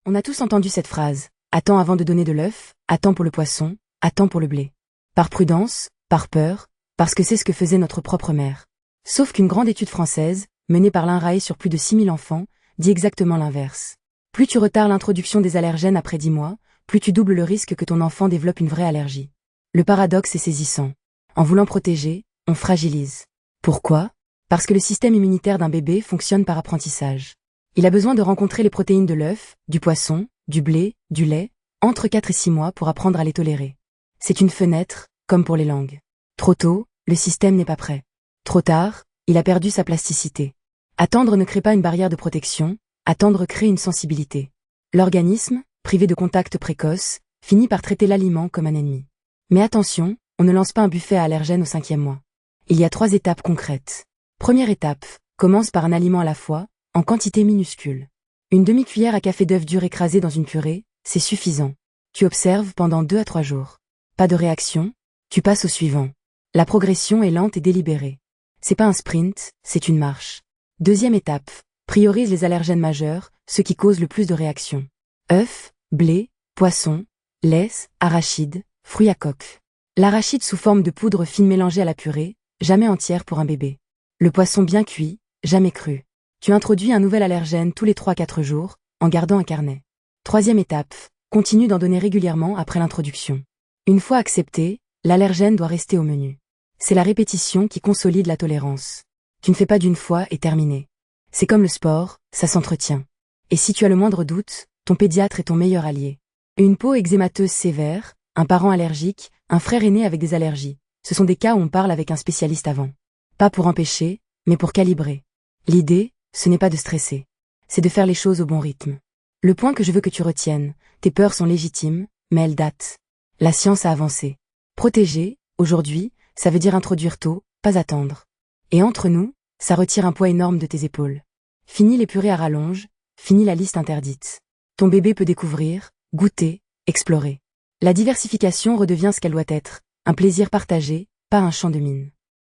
On a tous entendu cette phrase. Attends avant de donner de l'œuf, attends pour le poisson, attends pour le blé. Par prudence, par peur, parce que c'est ce que faisait notre propre mère. Sauf qu'une grande étude française, menée par l'INRAE sur plus de 6000 enfants, dit exactement l'inverse. Plus tu retardes l'introduction des allergènes après 10 mois, plus tu doubles le risque que ton enfant développe une vraie allergie. Le paradoxe est saisissant. En voulant protéger, on fragilise. Pourquoi? Parce que le système immunitaire d'un bébé fonctionne par apprentissage. Il a besoin de rencontrer les protéines de l'œuf, du poisson, du blé, du lait, entre 4 et 6 mois pour apprendre à les tolérer. C'est une fenêtre, comme pour les langues. Trop tôt, le système n'est pas prêt. Trop tard, il a perdu sa plasticité. Attendre ne crée pas une barrière de protection, attendre crée une sensibilité. L'organisme, privé de contact précoce, finit par traiter l'aliment comme un ennemi. Mais attention, on ne lance pas un buffet à allergènes au 5e mois. Il y a 3 étapes concrètes. Première étape, commence par un aliment à la fois, en quantité minuscule. Une demi-cuillère à café d'œuf dur écrasé dans une purée, c'est suffisant. Tu observes pendant 2 à 3 jours. Pas de réaction, tu passes au suivant. La progression est lente et délibérée. C'est pas un sprint, c'est une marche. Deuxième étape, priorise les allergènes majeurs, ceux qui causent le plus de réactions. Œufs, blé, poisson, lait, arachides, fruits à coque. L'arachide sous forme de poudre fine mélangée à la purée, jamais entière pour un bébé. Le poisson bien cuit, jamais cru. Tu introduis un nouvel allergène tous les 3 à 4 jours, en gardant un carnet. Troisième étape, continue d'en donner régulièrement après l'introduction. Une fois accepté, l'allergène doit rester au menu. C'est la répétition qui consolide la tolérance. Tu ne fais pas d'une fois et terminé. C'est comme le sport, ça s'entretient. Et si tu as le moindre doute, ton pédiatre est ton meilleur allié. Une peau eczémateuse sévère, un parent allergique, un frère aîné avec des allergies. Ce sont des cas où on parle avec un spécialiste avant. Pas pour empêcher, mais pour calibrer. L'idée, ce n'est pas de stresser. C'est de faire les choses au bon rythme. Le point que je veux que tu retiennes, tes peurs sont légitimes, mais elles datent. La science a avancé. Protéger, aujourd'hui, ça veut dire introduire tôt, pas attendre. Et entre nous, ça retire un poids énorme de tes épaules. Fini les purées à rallonge, fini la liste interdite. Ton bébé peut découvrir, goûter, explorer. La diversification redevient ce qu'elle doit être, un plaisir partagé, pas un champ de mine.